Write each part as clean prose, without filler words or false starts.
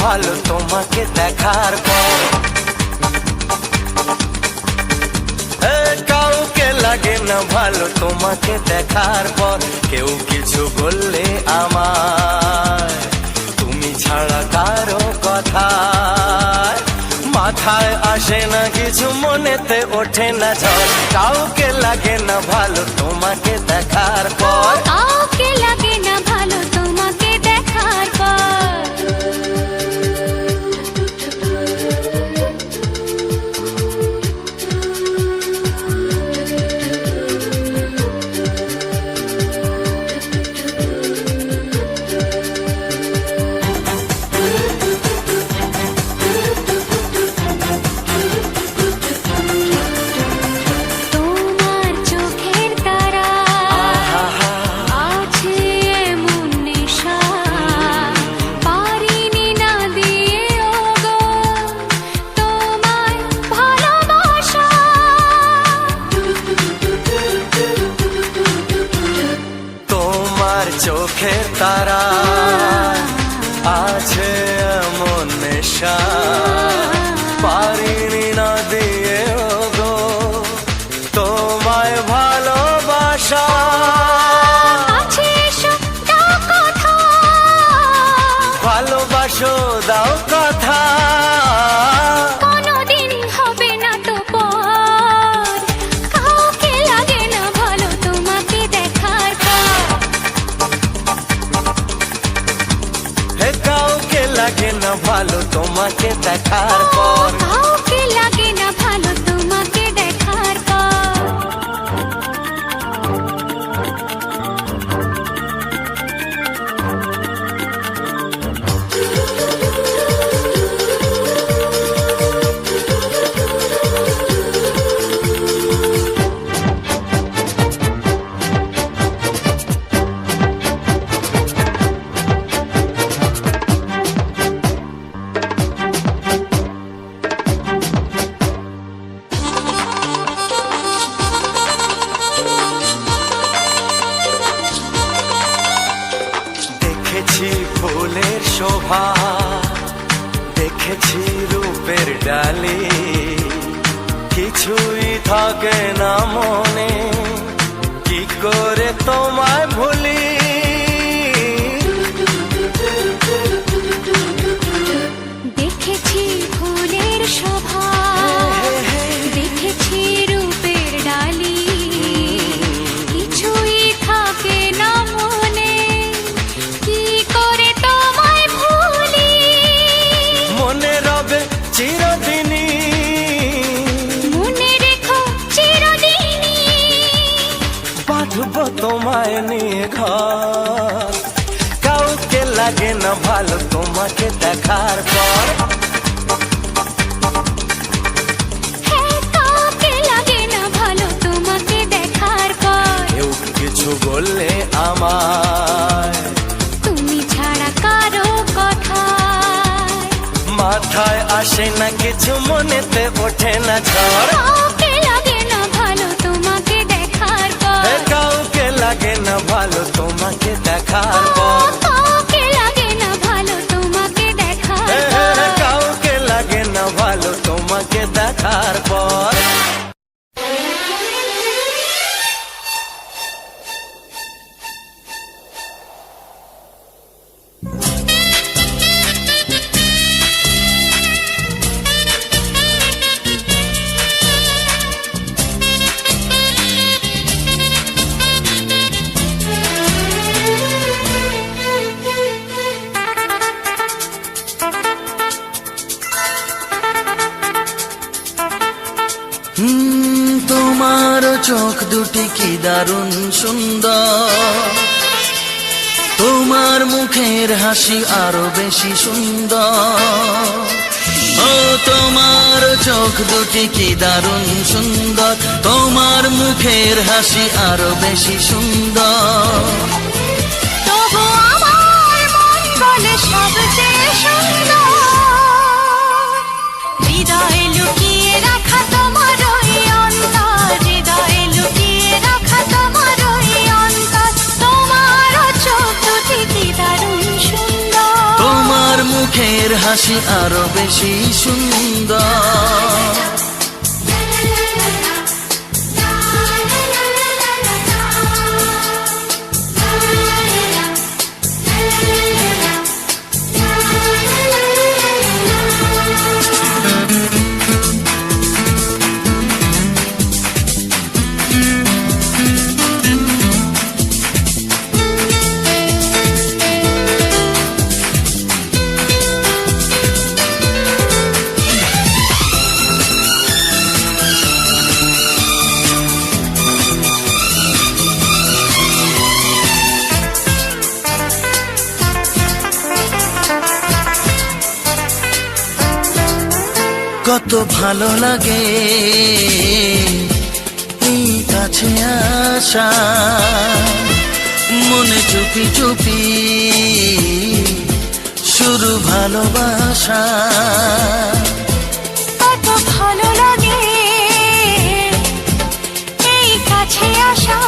ভালো তোমাকে দেখার পর। কাউকে লাগে না ভালো তোমাকে দেখার পর। কেউ কিছু বললে আমার তুমি ছাড়া কারো কথা মাথায় আসে না কিছু, মনেতে ওঠে না ঝড়। কাউকে লাগে না ভালো তোমাকে দেখার পর। কাউকে লাগে না ভালো তোমাকে দেখার পর। তোমার চোখের তারা আছে এমন নেশা, পারিনি না দিয়ে ওগো তোমায় ভালোবাসা। তোমার চোখের তারা আছে এমন নেশা, পারিনি না দিয়ে গো তোমায় ভালোবাসা। আছে এসো দাও কথা, ভালোবাসো দাও কথা, কোনোদিন হবে না তো পর। কাউকে লাগে না ভালো তোমাকে দেখার পর। হে কাউকে লাগে না ভালো তোমাকে দেখার পর। কাউকে লাগে না ভালো তোমাকে দেখার পর। দেখেছি ফুলের শোভা, দেখেছি রূপের ডালি, কিছুই থাকে না মনে, কি করে তোমায় ভুলি। দেখেছি ফুলের শোভা, দেখেছি রূপের ডালি, কিছুই থাকে না মনে, কি করে তোমায় ভুলি। মনে রবে চিরদিনই, মনে রেখো চিরদিনই, বাঁধব তোমায় নিয়ে ঘর। কাউকে লাগে না ভালো তোমাকে দেখার পর। হ্যাঁ কাউকে লাগে না ভালো তোমাকে দেখার পর। কেউ কিছু বললে আমায় তুমি ছাড়া কারো কথা মাথায় আসে না কিছু, মনেতে ওঠে না ঝড়। কাউকে লাগে না ভালো তোমাকে দেখার পর। কাউকে লাগে না ভালো তোমাকে দেখার পর। কাউকে লাগে না ভালো তোমাকে দেখার পর। কাউকে লাগে না ভালো তোমাকে দেখার পর। তোমার চোখ দুটি কি দারুণ সুন্দর, তোমার মুখের হাসি আরো বেশি সুন্দর। ও তোমার চোখ দুটি কি দারুণ সুন্দর, তোমার মুখের হাসি আরো বেশি সুন্দর। তবু আমার মন বলে সবচেয়ে সুন্দর, হৃদয়ে লুকিয়ে রাখা তোমার ওই অন্তর, হৃদয়ে লুকিয়ে রাখা তোমার ওই অন্তর। তোমার চোখ দুটি কি দারুণ সুন্দর, তোমার মুখের হাসি আরো বেশি সুন্দর। কত ভালো লাগে এই কাছে আসা, মনে চুপি চুপি শুরু ভালোবাসা। কত ভালো লাগে এই কাছে আসা,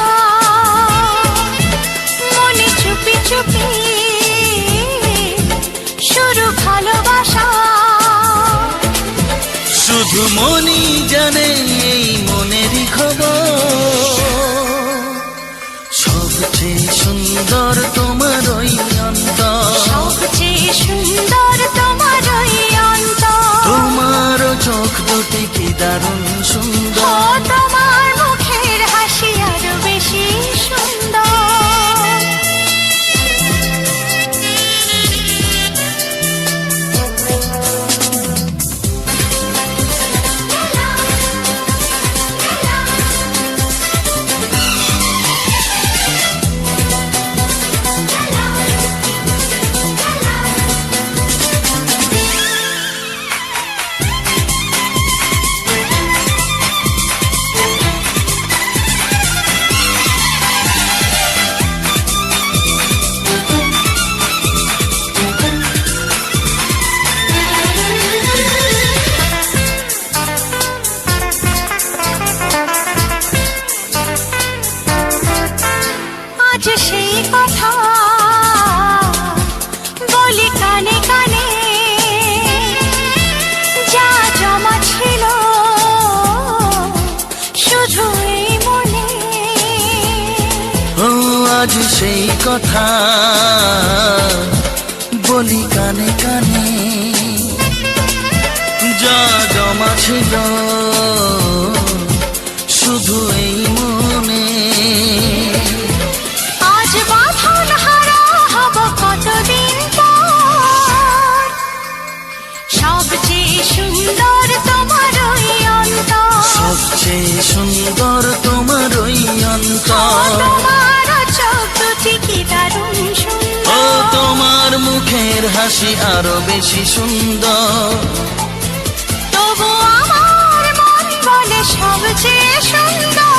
মনে চুপি চুপি শুরু ভালোবাসা। শুধু মনই জানে এই মনেরই খবর, সবচেয়ে সুন্দর তোমার ওই অন্তর, সবচেয়ে সুন্দর তোমার ওই অন্তর। তোমার চোখ দুটি কি দারুণ ও সুন্দর। তোমার মুখের হাসি আরো বেশি সুন্দর। আজ সেই কথা বলি কানে কানে, যা জমা ছিল শুধু এই মনে। ও আজ সেই কথা বলি কানে কানে, যা জমা ছিল শুধু এই মনে। আজ বাঁধন হারা হব কতদিন পর, সবচেয়ে সুন্দর তোমার ওই অন্তর। সবচেয়ে সুন্দর তোমার ওই অন্তর, তোমার চোখ দুটি কি দারুণ ও সুন্দর। তোমার মুখের হাসি আরো বেশি সুন্দর। তবু আমার মন বলে সবচেয়ে সুন্দর,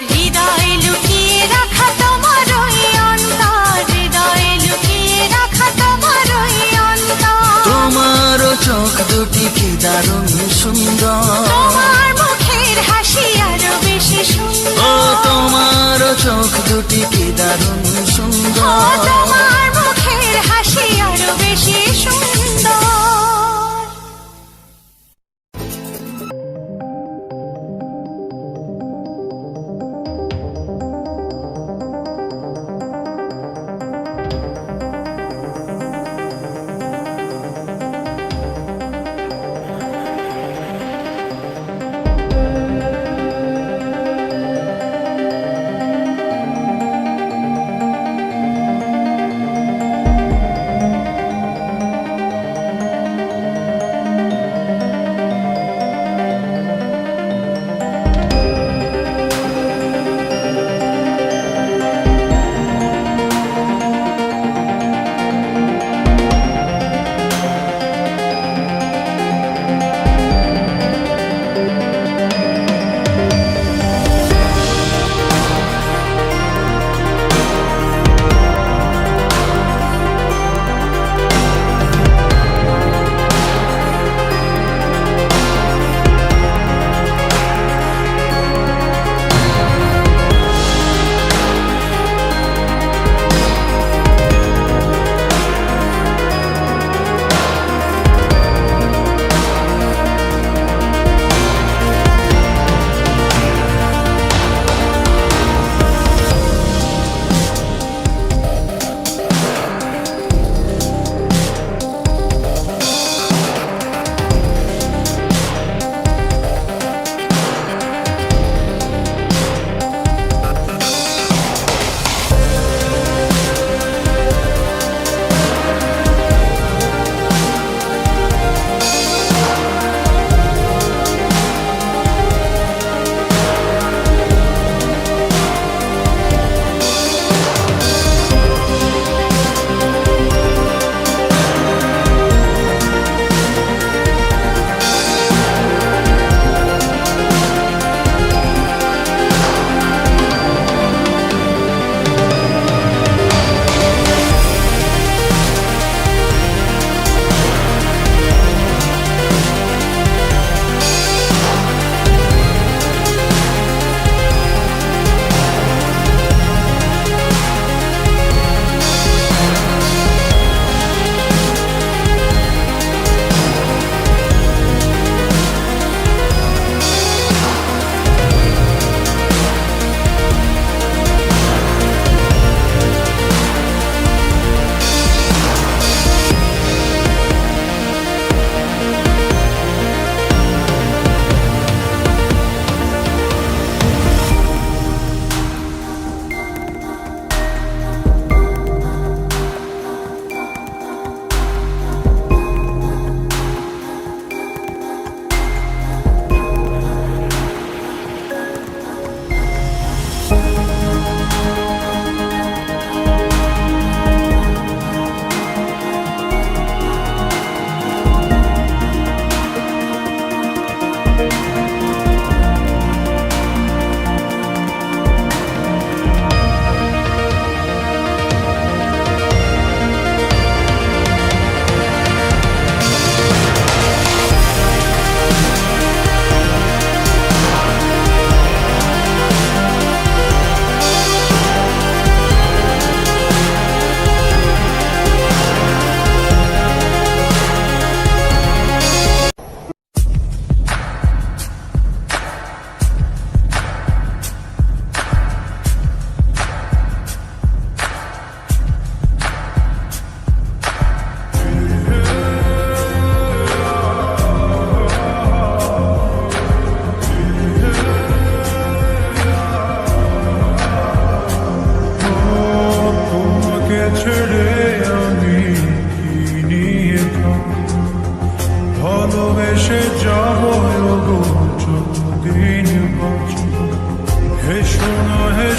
হৃদয়ে লুকিয়ে রাখা তোমার ওই অন্তর, হৃদয়ে লুকিয়ে রাখা তোমার ওই অন্তর। তোমার চোখ দুটি কি দারুণ সুন্দর। তোমার মুখের হাসি আরো বেশি ও সুন্দর। তোমার চোখ দুটি কি দারুণ ও সুন্দর। তোমার মুখের হাসি আরো বেশি সুন্দর।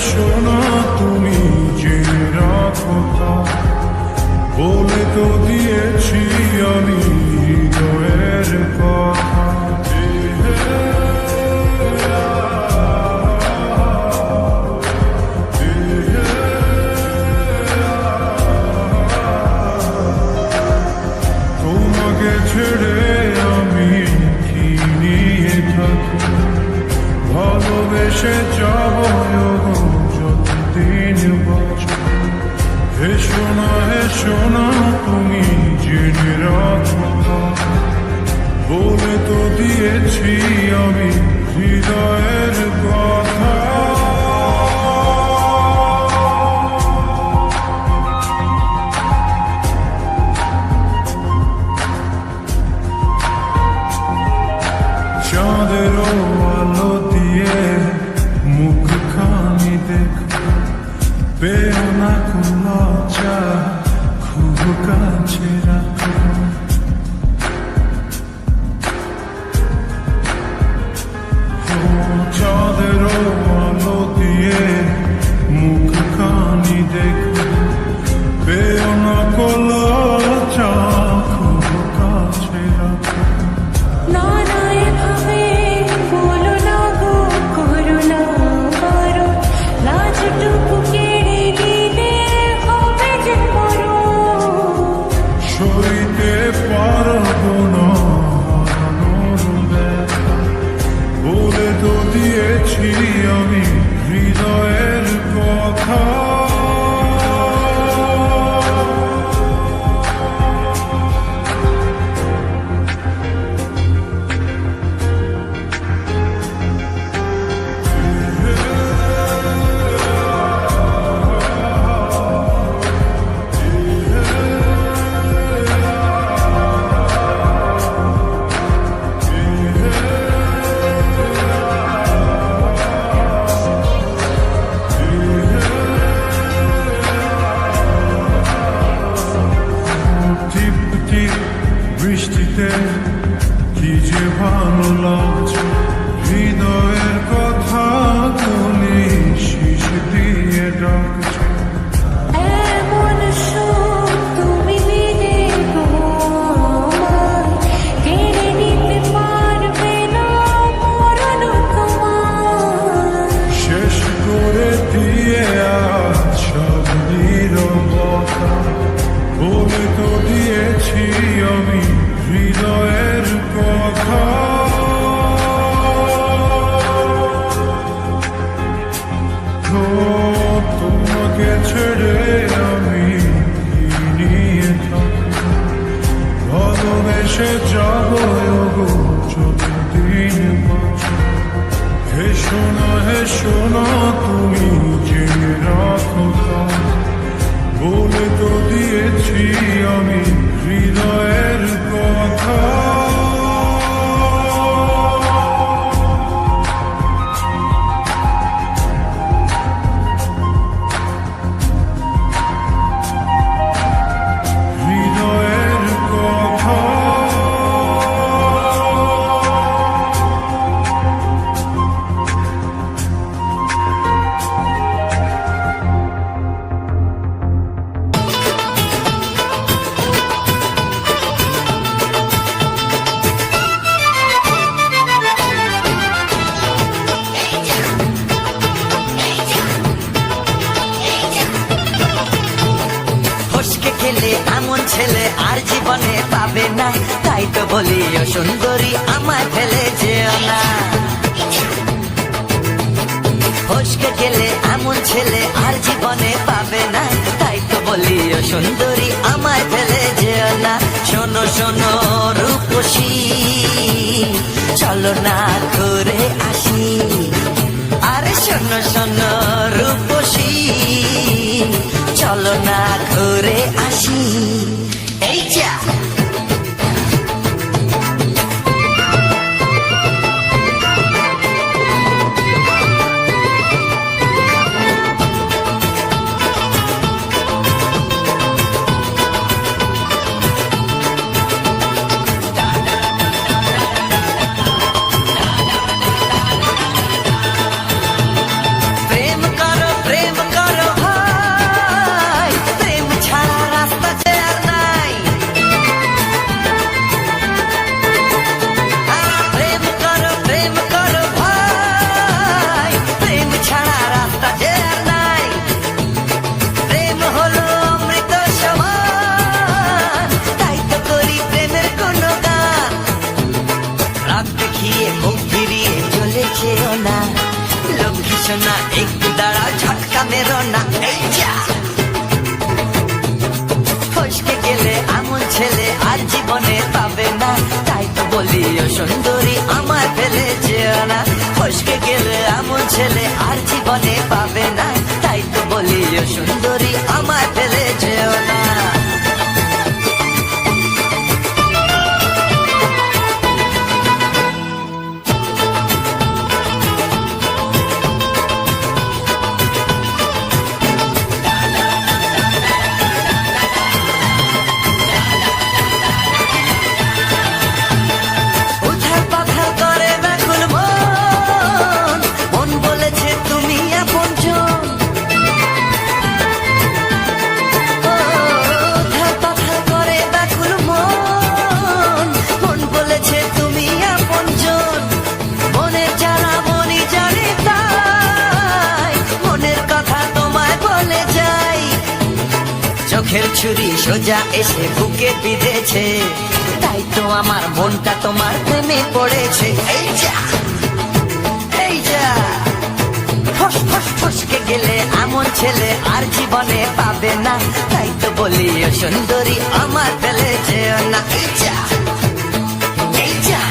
শোনা তুমি জেনে রাখো তা, বলে তো দিয়েছি আমি হৃদয়ের কথা। তোমাকে ছেড়ে আমি কি নিয়ে থাকি, ভালোবেসে যাব যতদিন বাঁচব। হে সোনা তুমি জেনে রাখো, বলে তো দিয়েছি আমি হৃদয়ের কথা। চাঁদের আলো দিয়ে মুখখানি দেখো, পেও না কোন লজ্জা, খুব কাছে রাখো। চাঁদের আলো দিয়ে মুখখানি দেখো, পেও না কোন লজ্জা, খুব কাছে রাখো। সইতে পারবো না হারানোর ব্যথা, বলে তো দিয়েছি আমি হৃদয়ের কথা। বৃষ্টিতে কি যে ভালো লাগছে, হৃদয়ের কথা গুলি শীষ দিয়ে ডাকছে। এমন সুখ তুমি দিলে গো আমায়, কেড়ে নিতে পারবে না মরণ তোমার। শেষ করে দিয়ে আজ সব নীরবতা, বলে তো দিয়েছি আমি হৃদয়ের কথা। তোমাকে ছেড়ে আমি কি নিয়ে থাকবো, ভালোবেসে যাব যতদিন বাঁচব। হে সোনা তুমি জেনে রাখো তা, বলে তো দিয়েছি আমি হৃদয়ের কথা। হৃদয়ের কথা। এমন ছেলে আর জীবনে পাবে না, তাই তো বলি ও সুন্দরী আমায় ফেলে যেও না। ফসকে গেলে এমন ছেলে আর জীবনে পাবে না, তাই তো বলি ও সুন্দরী আমায় ফেলে যেও না। শোনো শোনো রূপসী, চলো না ঘুরে আসি। আরে শোনো শোনো রূপসী, চলো না ঘুরে আসি। এই যা এসো না একটু দাঁড়াও ঝটকা মেরো না এই যা ফসকে গেলে এমন ছেলে আর জীবনে পাবে না তাই তো বলি ও সুন্দরী আমায় ফেলে যেও না ফসকে গেলে এমন ছেলে আর জীবনে পাবে না তাই তো বলি ও সুন্দরী আমায় ফেলে যেও না চোখের ছুরি সোজা এসে বুকে বিঁধেছে তাই তো আমার মনটা তোমার প্রেমে পড়েছে এই যা ফস ফস ফসকে গেলে এমন ছেলে আর জীবনে পাবে না তাই তো বলি ও সুন্দরী আমার ফেলে যেও না এই যা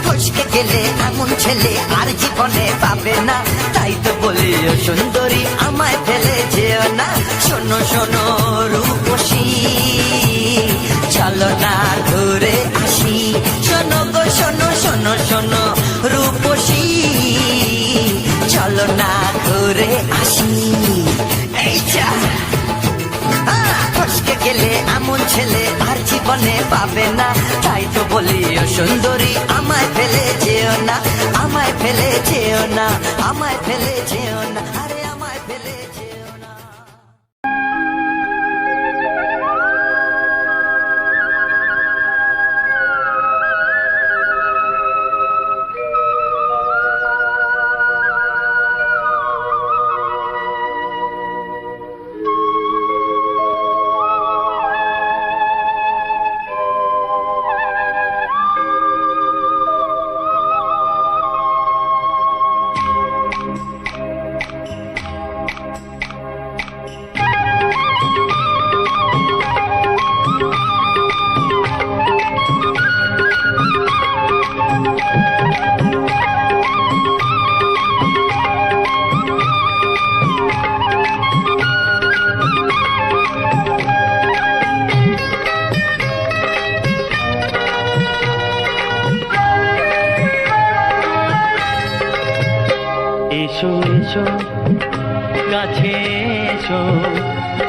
ফসকে গেলে এমন ছেলে আর জীবনে পাবে না তাই তো বলি ও সুন্দরী আমায় ফেলে যেও না শোনো শোনো রূপসী চলো না ঘুরে আসি শোনো গো শোনো শোনো শোনো রূপসী চলো না ঘুরে আসি এই যা ফসকে গেলে এমন ছেলে আর জীবনে পাবে না তাই তো বলি ও সুন্দরী আমায় ফেলে যেও না আমায় ফেলে যেও না আমায় ফেলে যেও না আরে আমায় ফেলে যেও না এসো এসো কাছে এসো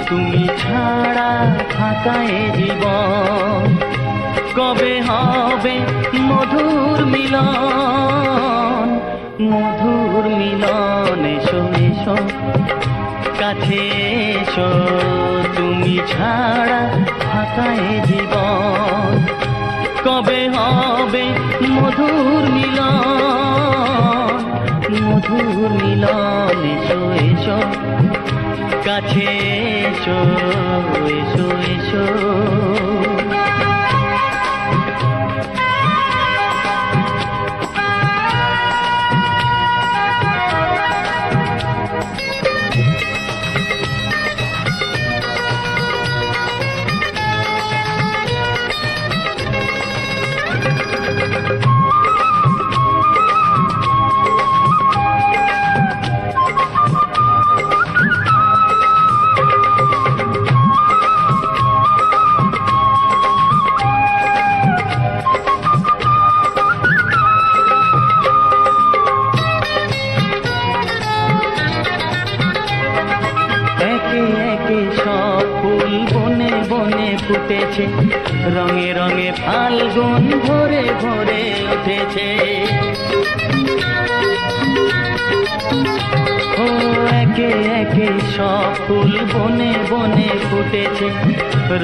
তুমি ছাড়া ফাঁকা এ জীবন কবে হবে মধুর মিলন মধুর মিলন এসো এসো কাছে এসো তুমি ছাড়া ফাঁকা এ জীবন কবে হবে মধুর মিলন মধুর মিলন এসো এসো কাছে এসো এসো এসো ফুটেছে রঙে রঙে ফাল্গুন ভরে ভরে উঠেছে ও একে একে সব ফুল বনে বনে ফুটেছে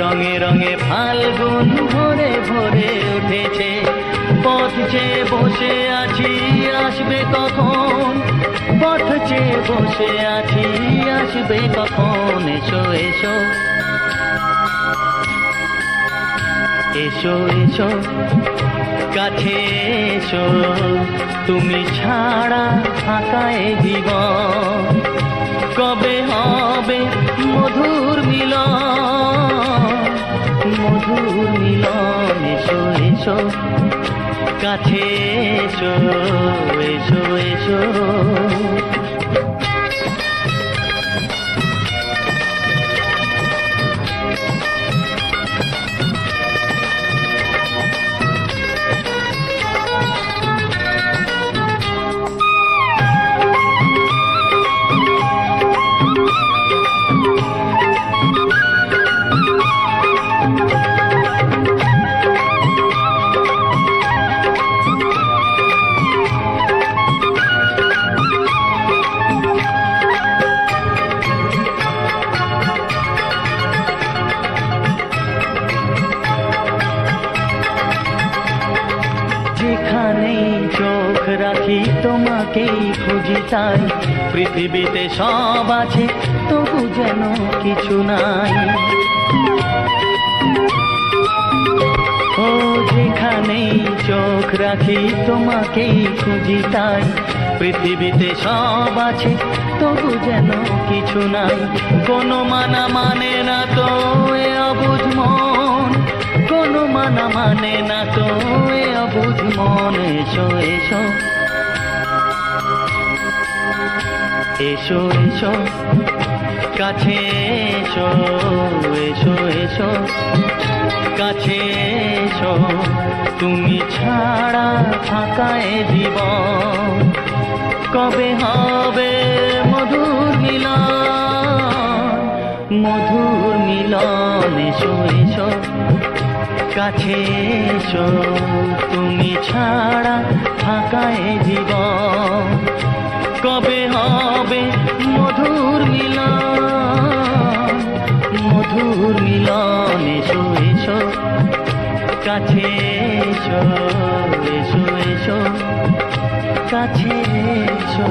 রঙে রঙে ফাল্গুন ভরে ভরে উঠেছে পথ চেয়ে বসে আছি আসবে কখন পথ চেয়ে বসে আছি আসবে কখন এসো এসো এসো এসো কাছে এসো, তুমি ছাড়া ফাঁকা এ জীবন, কবে হবে মধুর মিলন, মধুর মিলন। এসো এসো কাছে এসো, এসো এসো। যেখানেই চোখ রাখি তোমাকেই খুঁজি তাই, পৃথিবীতে সব আছে তবু যেন কিছু নাই। ও যেখানেই চোখ রাখি তোমাকেই খুঁজি তাই, পৃথিবীতে সব আছে তবু যেন কিছু নাই। কোনো মানা মানে না তো এ অবুঝ মন, কোনো মানা মানে না তো এ অবুঝ মন। এসো এসো এসো এসো কাছে এসো, এসো এসো কাছে এসো, তুমি ছাড়া ফাঁকা এ জীবন, কবে হবে মধুর মিলন, মধুর মিলন। এসো এসো কাছে এসো, তুমি ছাড়া ফাঁকা এ জীবন, কবে হবে মধুর মিলন, মধুর মিলন। এসো এসো কাছে এসো, এসো এসো কাছে এসো।